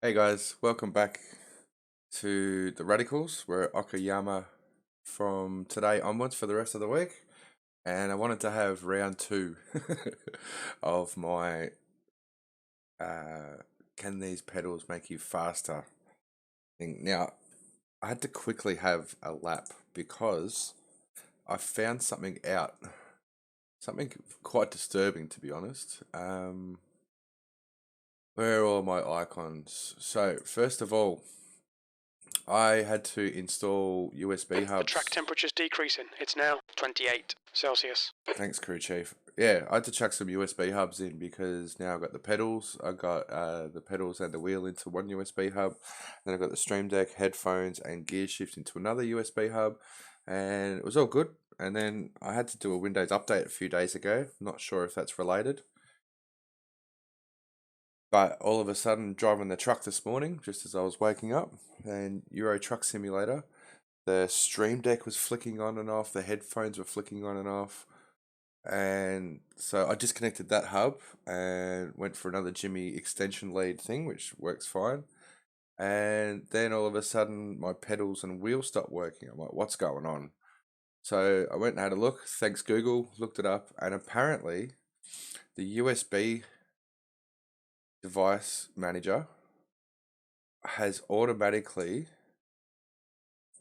Hey guys, welcome back to the Radicals. We're at Okayama from today onwards for the rest of the week, and I wanted to have round two of my can these pedals make you faster thing. Now, I had to quickly have a lap because I found something out, something quite disturbing to be honest. Where are all my icons? So, first of all, I had to install USB The hubs. track temperature's decreasing. It's now 28 Celsius. Thanks, crew chief. Yeah, I had to chuck some USB hubs in because now I've got the pedals. I got the pedals and the wheel into one USB hub. Then I've got the Stream Deck, headphones, and gear shift into another USB hub. And it was all good. And then I had to do a Windows update a few days ago. Not sure if that's related. But all of a sudden, driving the truck this morning, just as I was waking up, and Euro Truck Simulator, the Stream Deck was flicking on and off, the headphones were flicking on and off, and so I disconnected that hub and went for another Jimmy extension lead thing, which works fine. And then all of a sudden, my pedals and wheel stopped working. I'm like, what's going on? So I went and had a look, thanks Google, looked it up, and apparently the USB device manager has automatically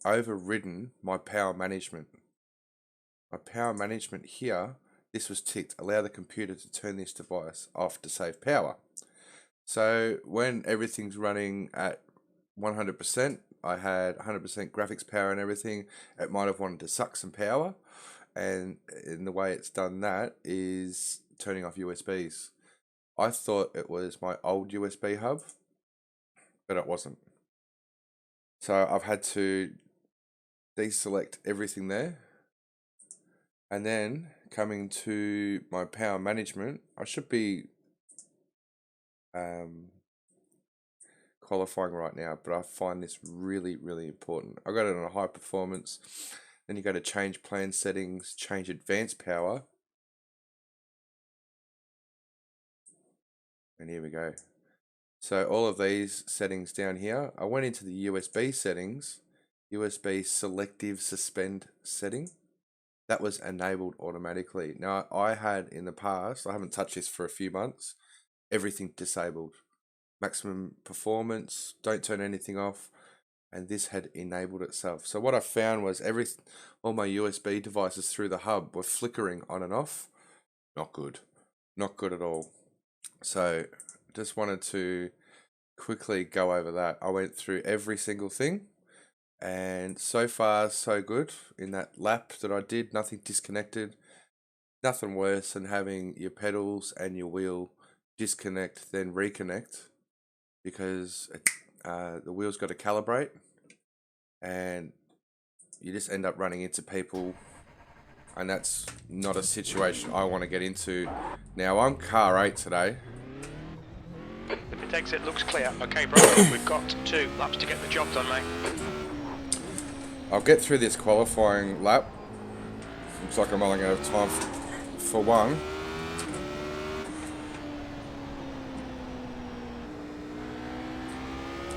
overridden my power management. My power management here, this was ticked, allow the computer to turn this device off to save power. So when everything's running at 100%, I had 100% graphics power and everything, it might have wanted to suck some power. And in the way it's done that is turning off USBs. I thought it was my old USB hub, but it wasn't. So I've had to deselect everything there. And then coming to my power management, I should be qualifying right now, but I find this really, really important. I got it on a high performance. Then you go to change plan settings, change advanced power. And here we go. So all of these settings down here, I went into the USB settings, USB selective suspend setting. That was enabled automatically. Now, I had in the past, I haven't touched this for a few months, everything disabled. Maximum performance, don't turn anything off, and this had enabled itself. So what I found was all my USB devices through the hub were flickering on and off. Not good. Not good at all. So just wanted to quickly go over that. I went through every single thing. And so far, so good. In that lap that I did, nothing disconnected. Nothing worse than having your pedals and your wheel disconnect, then reconnect, because the wheel's got to calibrate, and you just end up running into people, and that's not a situation I want to get into. Now, I'm car 8 today. The pit exit looks clear. Okay, bro, we've got 2 laps to get the job done, mate. I'll get through this qualifying lap. Looks like I'm only going to have time for one.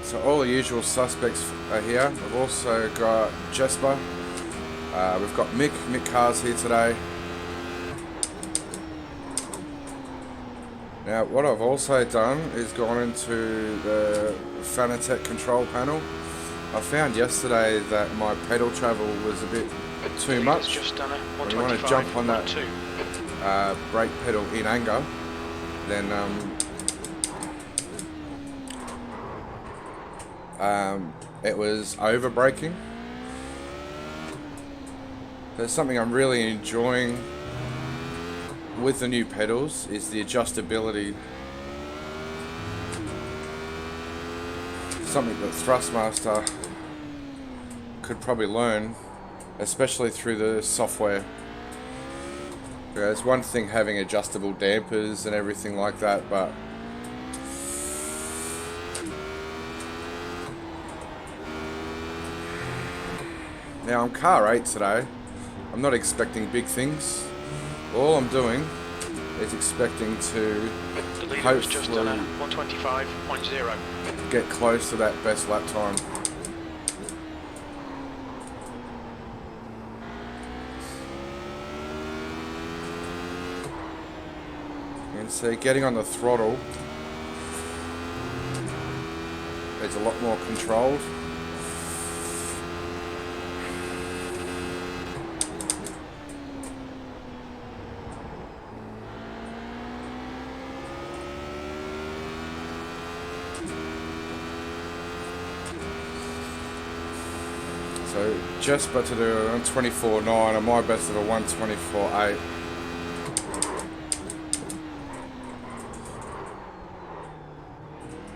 So all the usual suspects are here. We've also got Jesper. We've got Mick Cars here today. Now what I've also done is gone into the Fanatec control panel. I found yesterday that my pedal travel was a bit too much. Just done a when you want to jump on that brake pedal in anger, then it was over braking. There's something I'm really enjoying with the new pedals is the adjustability. Something that Thrustmaster could probably learn, especially through the software. It's one thing having adjustable dampers and everything like that, but now I'm car 8 today. I'm not expecting big things. All I'm doing is expecting to The leader has just done a 125.0. get close to that best lap time. And so getting on the throttle, it's a lot more controlled. So just about to do a 124.9 and my best of a 124.8.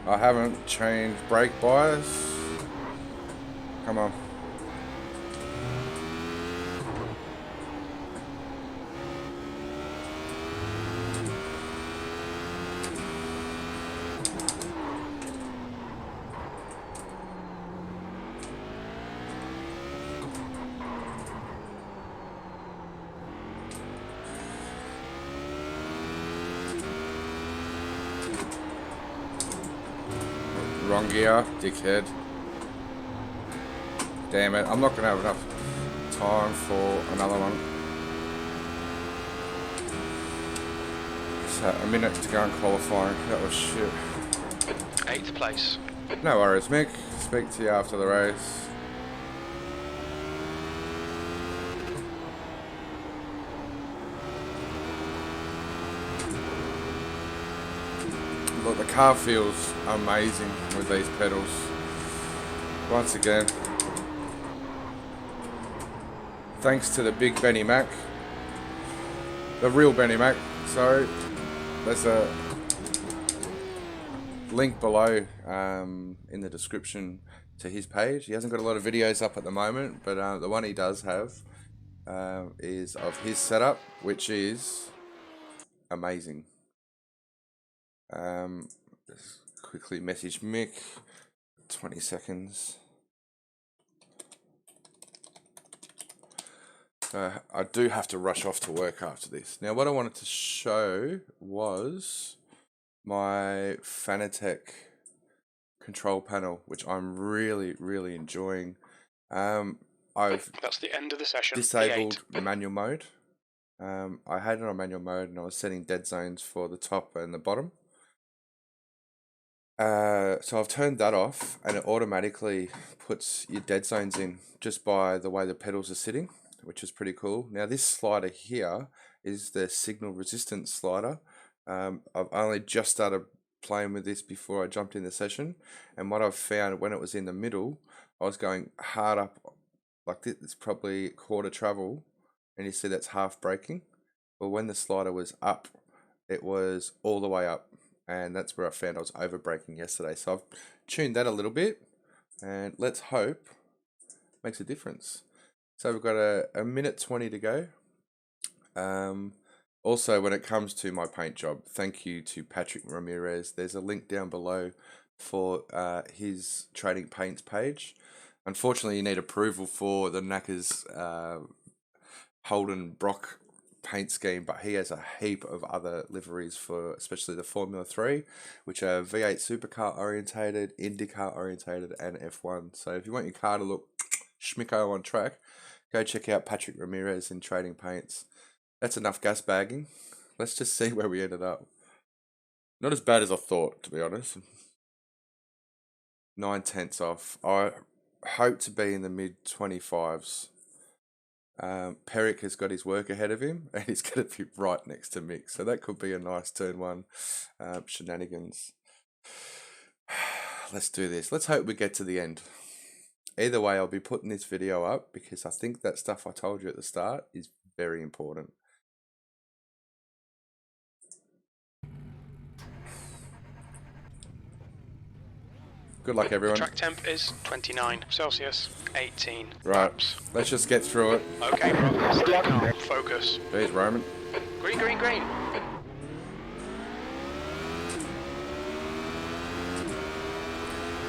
I haven't changed brake bias. Come on. Wrong gear, dickhead. Damn it, I'm not gonna have enough time for another one. So, a minute to go in qualifying. That was shit. 8th place. No worries, Mick. Speak to you after the race. Look, the car feels amazing with these pedals. Once again, thanks to the big Benny Mac, the real Benny Mac. Sorry, there's a link below in the description to his page. He hasn't got a lot of videos up at the moment, but the one he does have is of his setup, which is amazing. Just quickly message Mick. 20 seconds. I do have to rush off to work after this. Now, what I wanted to show was my Fanatec control panel, which I'm really enjoying. That's the end of the session. Disabled manual mode. I had it on manual mode and I was setting dead zones for the top and the bottom. So I've turned that off and it automatically puts your dead zones in just by the way the pedals are sitting, which is pretty cool. Now this slider here is the signal resistance slider. I've only just started playing with this before I jumped in the session, and what I've found when it was in the middle, I was going hard up like this. It's probably quarter travel, and you see that's half braking. But when the slider was up, it was all the way up. And that's where I found I was over braking yesterday. So I've tuned that a little bit, and let's hope it makes a difference. So we've got a minute 20 to go. Also, when it comes to my paint job, thank you to Patrick Ramirez. There's a link down below for his trading paints page. Unfortunately, you need approval for the Knackers Holden Brock paint scheme, but he has a heap of other liveries for especially the Formula 3, which are V8 Supercar orientated, Indy car orientated, and F1. So if you want your car to look schmicko on track, go check out Patrick Ramirez in Trading Paints. That's enough gas bagging. Let's just see where we ended up. Not as bad as I thought, to be honest. 9/10 off. I hope to be in the mid 25s. Peric has got his work ahead of him, and he's going to be right next to Mick, so that could be a nice turn one shenanigans. Let's do this. Let's hope we get to the end. Either way, I'll be putting this video up because I think that stuff I told you at the start is very important. Good luck, everyone. Track temp is 29 Celsius, 18 Right, laps. let's just get through it. Okay, bro, stay calm, focus. There's Roman. Green, green, green.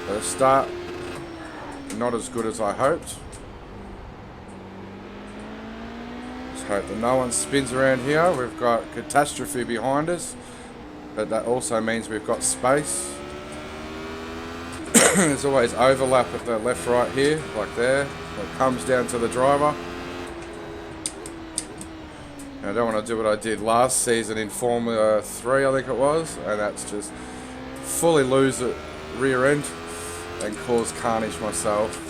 The start, not as good as I hoped. Just hope that no one spins around here. We've got catastrophe behind us, but that also means we've got space. There's always overlap at the left right here, like there. It comes down to the driver. And I don't want to do what I did last season in Formula 3, I think it was, and that's just fully lose the rear end and cause carnage myself.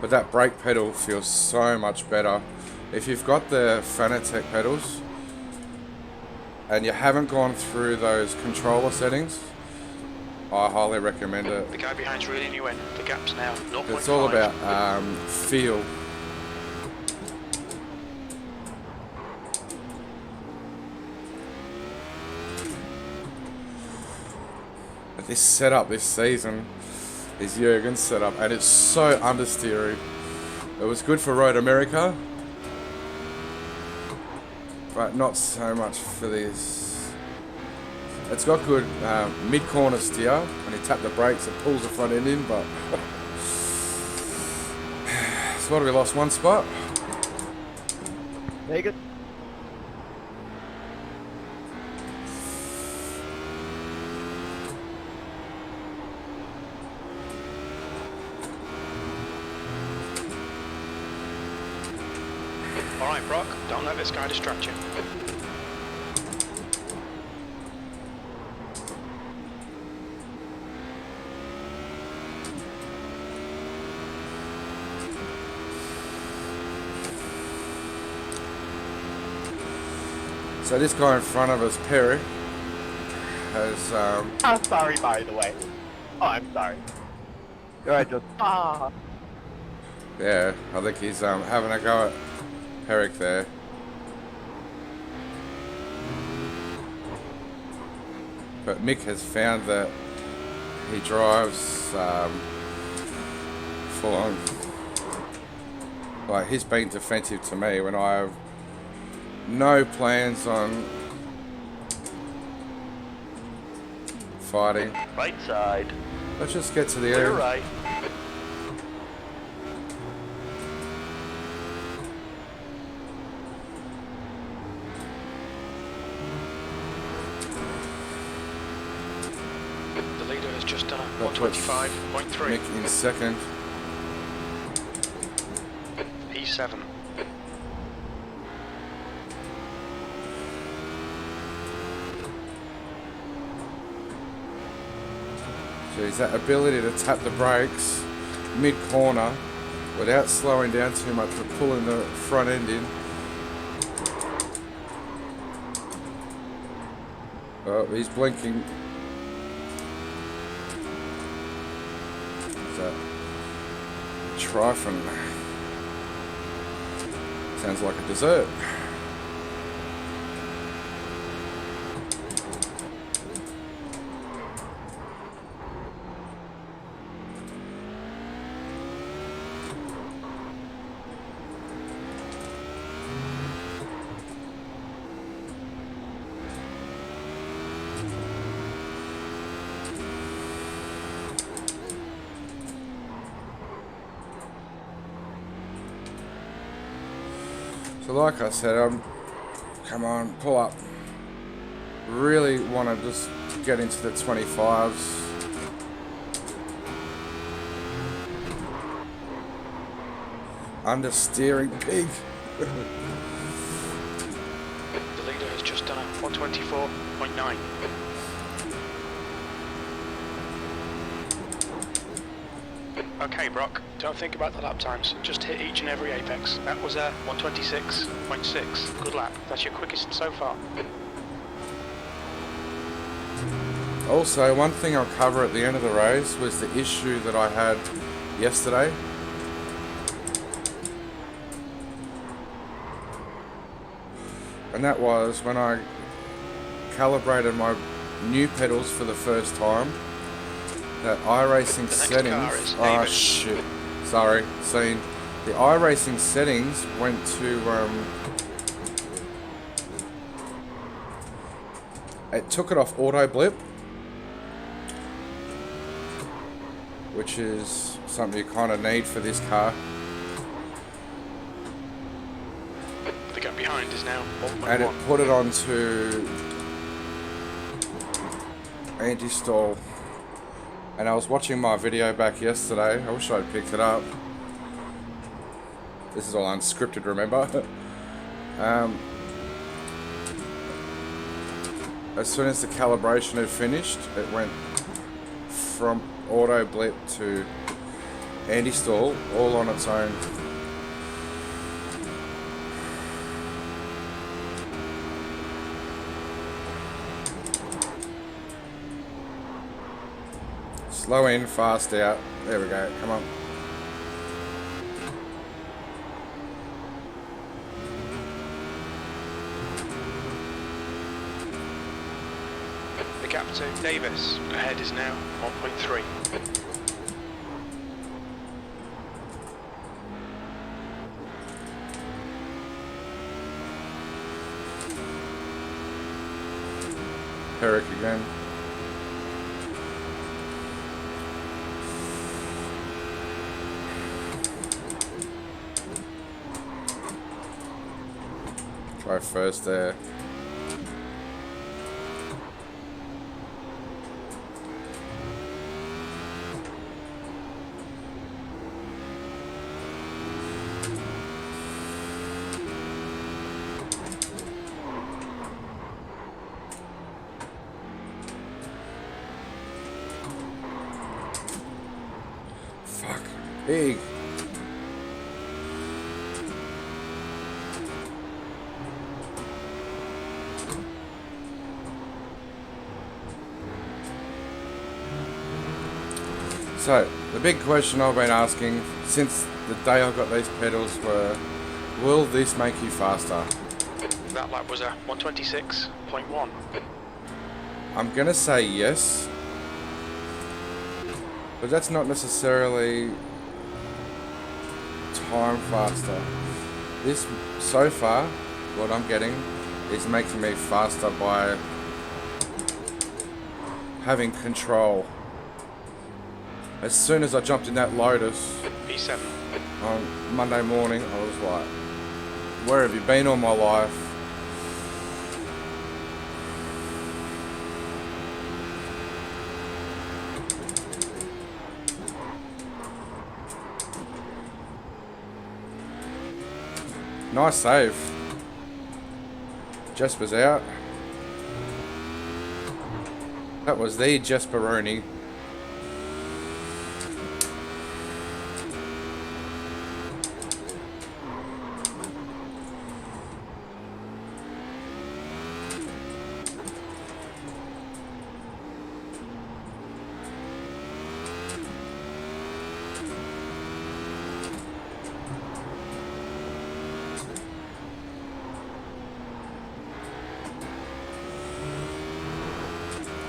But that brake pedal feels so much better. If you've got the Fanatec pedals and you haven't gone through those controller settings, I highly recommend it. The guy behind's reeling you in. The gap's now 0.5. It's all about feel. But this setup this season is Jurgen's setup, and it's so understeery. It was good for Road America, but not so much for this. It's got good mid-corner steer. When you tap the brakes, it pulls the front end in, but so what, have we lost one spot? Make it. Alright, Brock, don't let this guy distract you. So this guy in front of us, Perry, has I'm sorry, by the way. Oh, I'm sorry. I just yeah, I think he's having a go at Perrick there. But Mick has found that he drives full on. Like, he's been defensive to me when I have no plans on fighting. right side. Let's just get to the Clear end. right. The leader has just done a That puts 125.3. Mick in second. P7. So he's that ability to tap the brakes mid-corner without slowing down too much but pulling the front end in. Oh, he's blinking. What's that? Trifon. Sounds like a dessert. So like I said, come on, pull up. Really want to just get into the 25s. Understeering big. The leader has just done a 124.9. Okay, Brock, don't think about the lap times. Just hit each and every apex. That was a 126.6. Good lap. That's your quickest so far. Also, one thing I'll cover at the end of the race was the issue that I had yesterday. And that was when I calibrated my new pedals for the first time. That iRacing settings. Oh shit! Sorry, scene. The iRacing settings went to it took it off auto blip, which is something you kind of need for this car. behind is now 1.1. and it put it onto anti-stall. And I was watching my video back yesterday. I wish I'd picked it up. This is all unscripted, remember? As soon as the calibration had finished, it went from auto blip to anti-stall all on its own. Slow in, fast out. There we go, come on. The gap to Davis ahead is now 1.3. Herrick again. Try first there. Fuck. Big. So, the big question I've been asking since the day I got these pedals were, will this make you faster? That lap was a 126.1. I'm gonna say yes, but that's not necessarily time faster. This, so far, what I'm getting is making me faster by having control. As soon as I jumped in that Lotus P7. on Monday morning, I was like, where have you been all my life? Nice save. Jasper's out. That was the Jasperoni.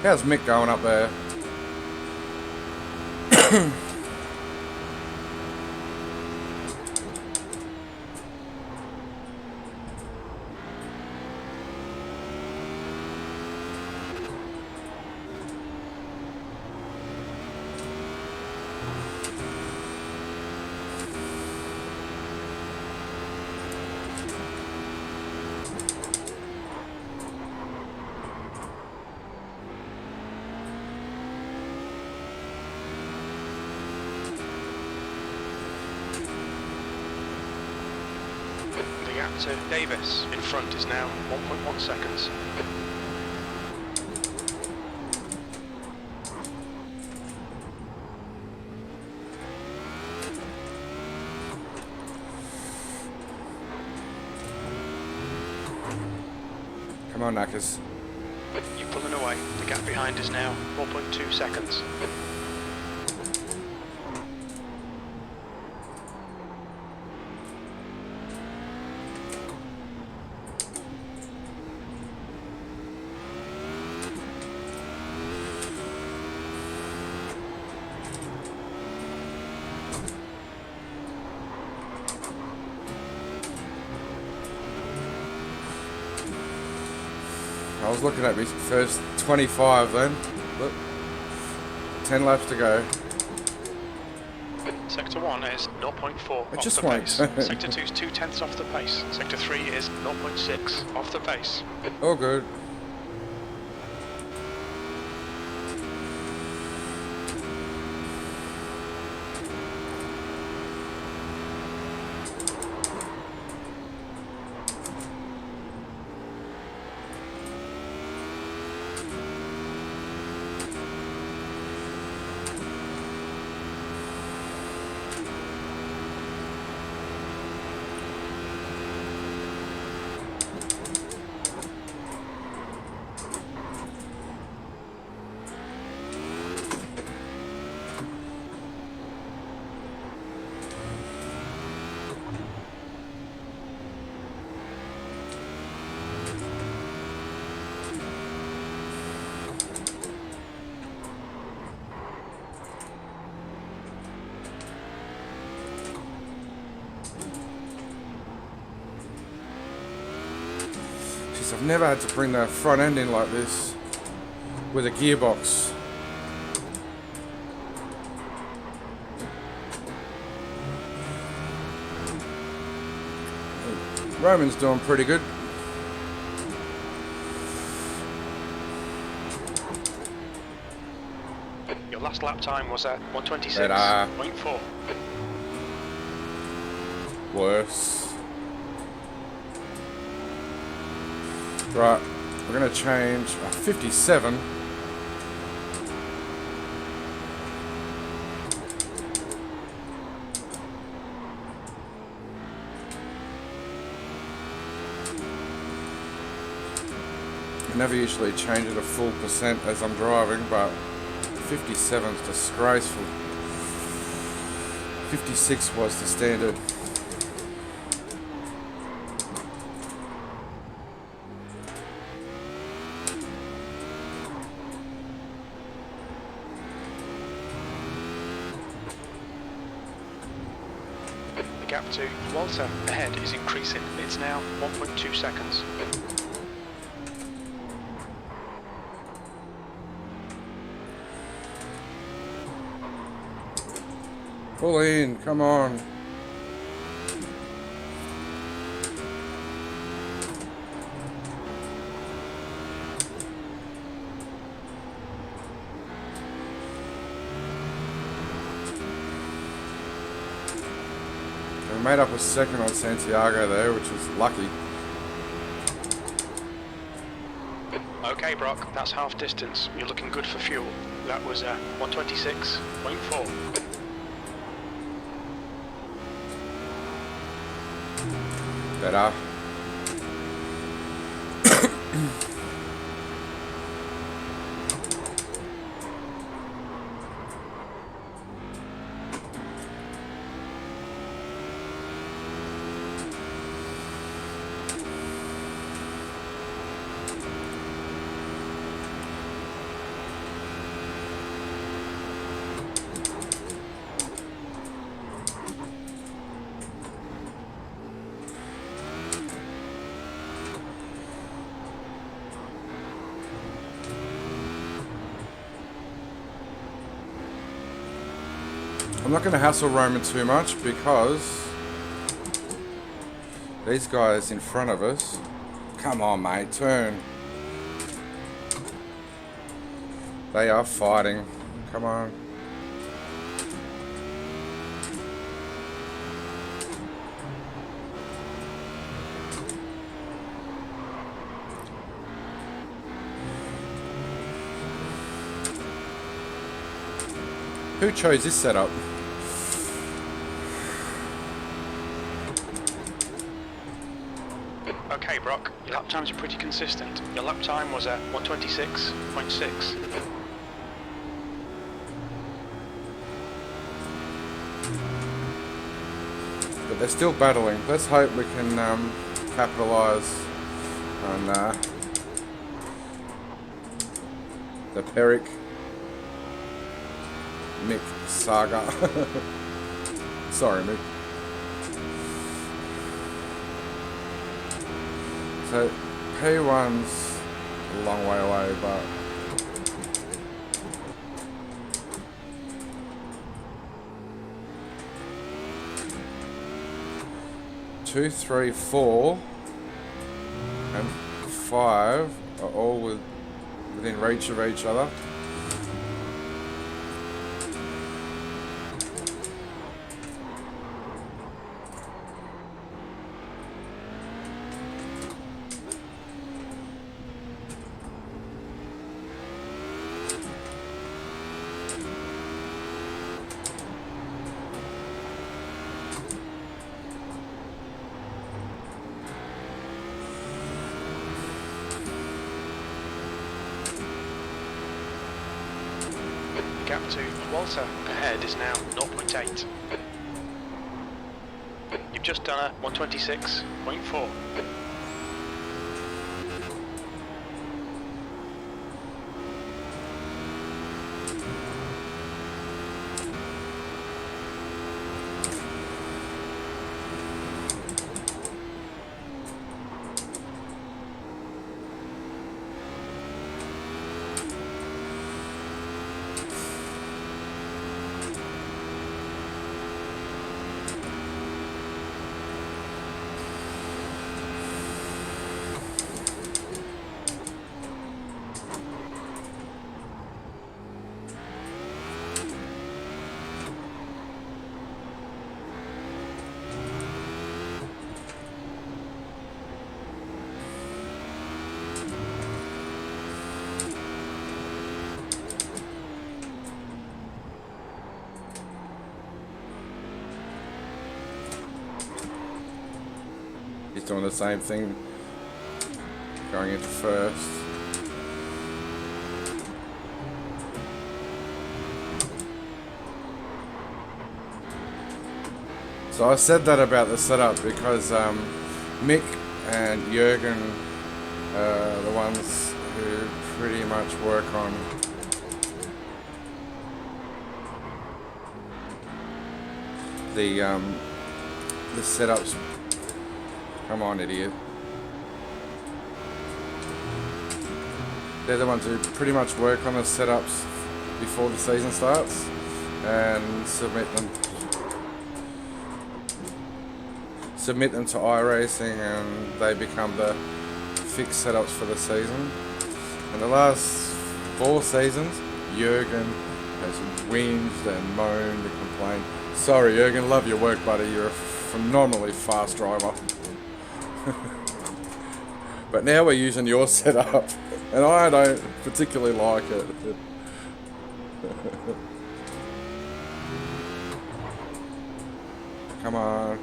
How's Mick going up there? The gap to Davis in front is now 1.1 seconds. Come on, Knackers. You're pulling away. The gap behind is now 1.2 seconds. I was looking at my first 25 then. Look, 10 laps to go. Sector 1 is 0.4 I off just the won't pace. turn. Sector 2 is 0.2 off the pace. Sector 3 is 0.6 off the pace. All good. I've never had to bring the front end in like this with a gearbox. Roman's doing pretty good. Your last lap time was at 126.4. Worse. Right, we're going to change 57. I never usually change it a full percent as I'm driving, but 57 is disgraceful. 56 was the standard. The gap to Walter ahead is increasing. It's now 1.2 seconds. Pull in, come on. We made up a second on Santiago there, which was lucky. Okay, Brock, that's half distance. You're looking good for fuel. That was 126.4. Better. I'm not going to hassle Roman too much because these guys in front of us, come on mate, turn. They are fighting, come on. Who chose this setup? Okay, Brock, your lap times are pretty consistent. Your lap time was at 126.6. But they're still battling. Let's hope we can capitalise on the Peric Mick saga. Sorry, Mick. So P1's a long way away, but 2, 3, 4, and 5 are all within reach of each other. Gap to Walter ahead is now 0.8. You've just done a 126.4. He's doing the same thing, going into first. So I said that about the setup because Mick and Jürgen are the ones who pretty much work on the setups. Come on, idiot. They're the ones who pretty much work on the setups before the season starts and submit them to iRacing, and they become the fixed setups for the season. In the last 4 seasons, Jürgen has whinged and moaned and complained. Sorry, Jürgen, love your work, buddy. You're a phenomenally fast driver. But now we're using your setup, and I don't particularly like it. Come on.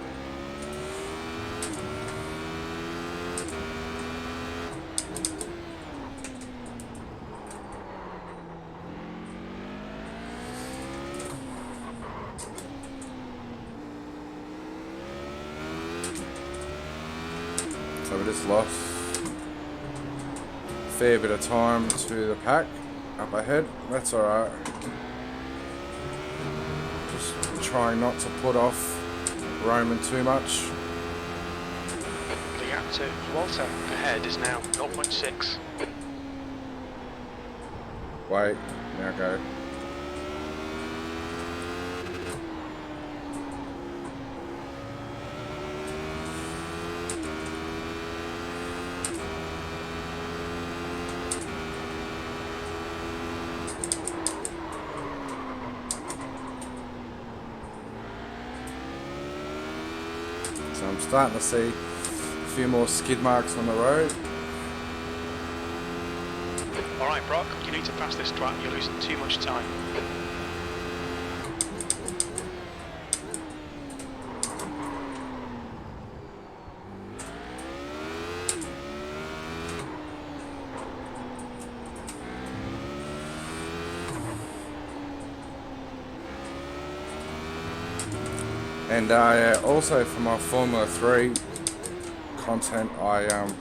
So we just lost a fair bit of time to the pack up ahead. That's alright. Just trying not to put off Roman too much. The gap to Walter ahead is now 0.6. Wait, now go. So I'm starting to see a few more skid marks on the road. Alright, Brock, you need to pass this track, you're losing too much time. And also for my Formula 3 content, I come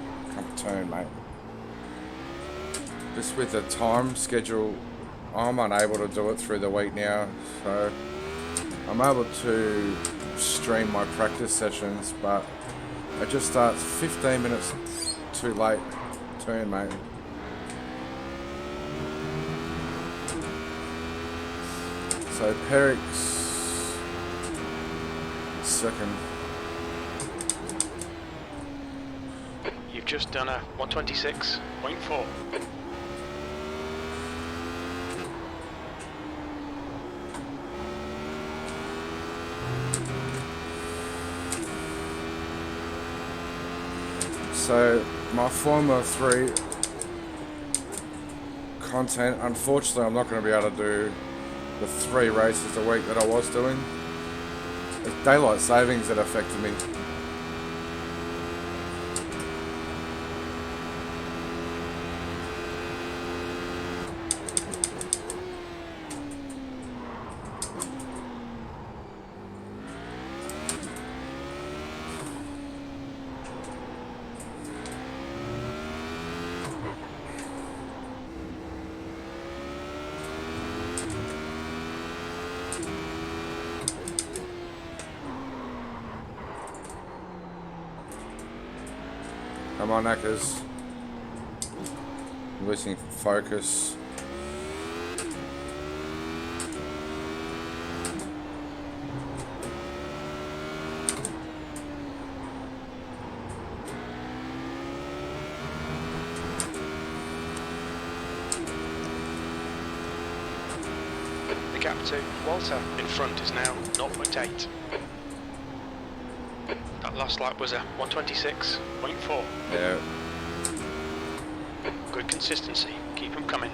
to turn, mate. Just with the time schedule, I'm unable to do it through the week now, so I'm able to stream my practice sessions, but it just starts 15 minutes too late. Turn, mate. So Peric's second. just done a 126.4. So my Formula 3 content, unfortunately I'm not going to be able to do the 3 races a week that I was doing. It's daylight savings that affected me. Come on, knackers. I'm losing focus. The gap to Walter in front is now 0.8. That last lap was a 126.4. Yeah. Good consistency. Keep them coming.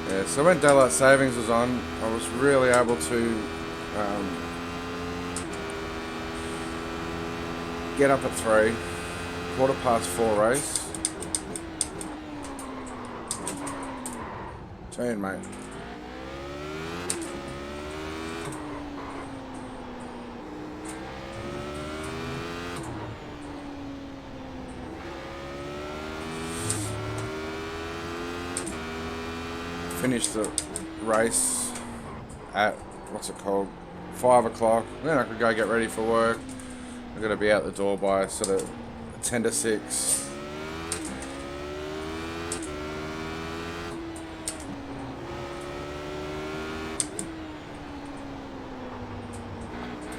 Yeah, so when daylight savings was on, I was really able to get up at 3, 4:15 race. Saying, mate. Finished the race at, what's it called, 5 o'clock. Then I could go get ready for work. I've got to be out the door by sort of 10 to 6.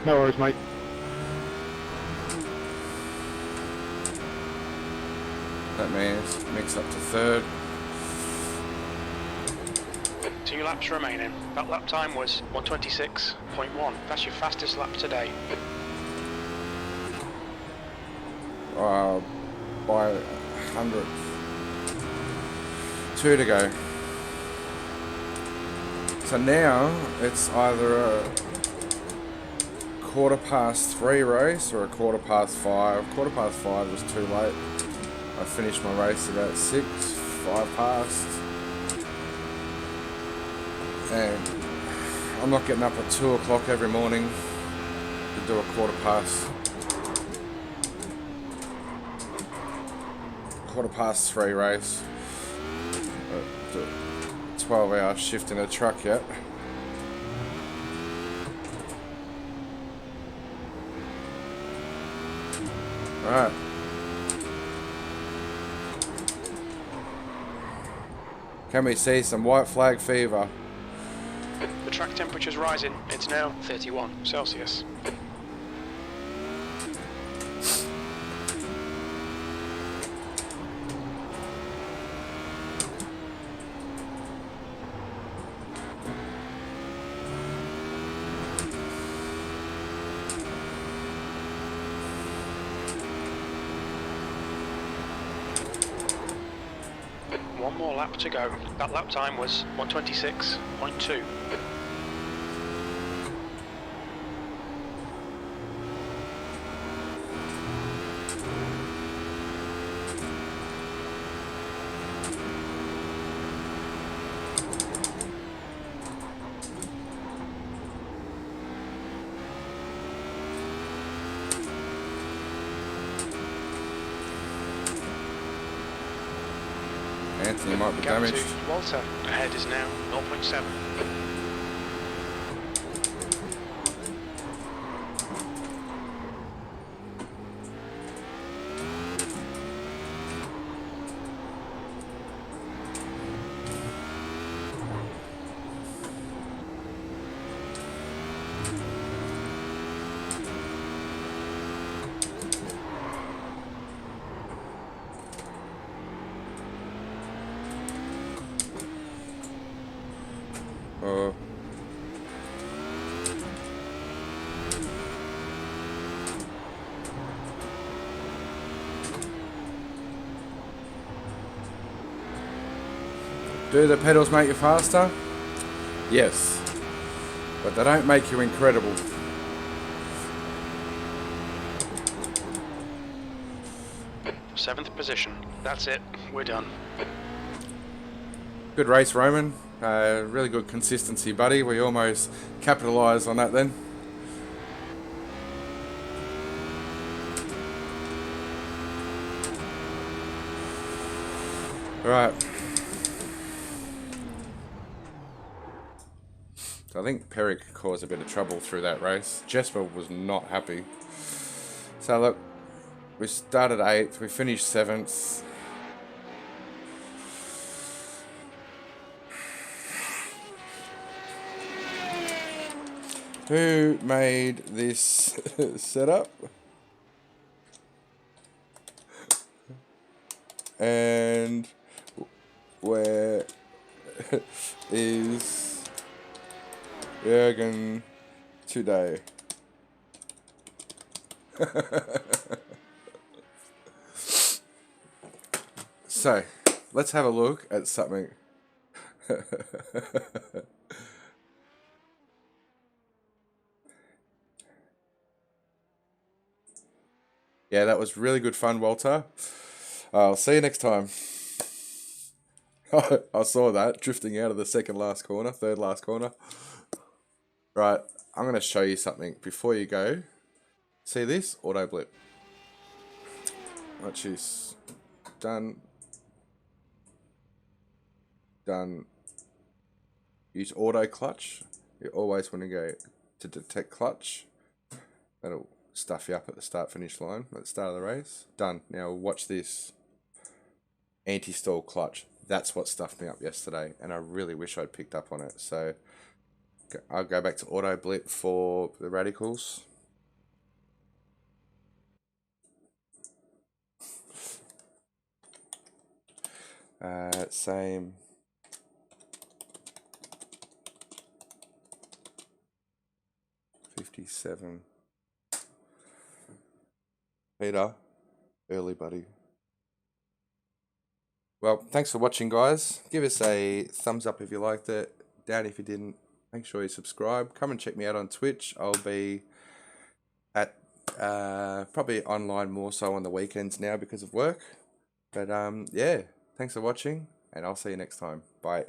No worries, mate. That means mix up to 3rd. 2 laps remaining. That lap time was 126.1. That's your fastest lap today. By 100. 2 to go. So now it's either a 3:15 race or a 5:15. 5:15 was too late. I finished my race about 6, 5 past. And I'm not getting up at 2 o'clock every morning to do a 3:15 race. 12-hour shift in a truck yet. Alright. Can we see some white flag fever? The track temperature's rising. It's now 31 Celsius. One more lap to go. That lap time was 126.2. Anthony might be Gap damaged. to Walter ahead is now 0.7. Do the pedals make you faster? Yes. But they don't make you incredible. Seventh position. That's it. We're done. Good race, Roman. Really good consistency, buddy. We almost capitalised on that then. Right. So I think Peric caused a bit of trouble through that race. Jesper was not happy. So look, we started 8th, we finished 7th. Who made this setup? And where is Jürgen today? So, let's have a look at something. Yeah, that was really good fun, Walter. I'll see you next time. I saw that drifting out of the third last corner. Right, I'm going to show you something before you go. See this? Auto blip. Watch this. Done. Done. Use auto clutch. You always want to go to detect clutch. That'll stuff you up at the start finish line at the start of the race. Done. Now watch this. Anti-stall clutch. That's what stuffed me up yesterday, and I really wish I'd picked up on it. So I'll go back to auto blip for the radicals. Same. $57. Peter, early buddy. Well, thanks for watching, guys. Give us a thumbs up if you liked it. Down if you didn't. Make sure you subscribe. Come and check me out on Twitch. I'll be at probably online more so on the weekends now because of work. But yeah, thanks for watching, and I'll see you next time. Bye.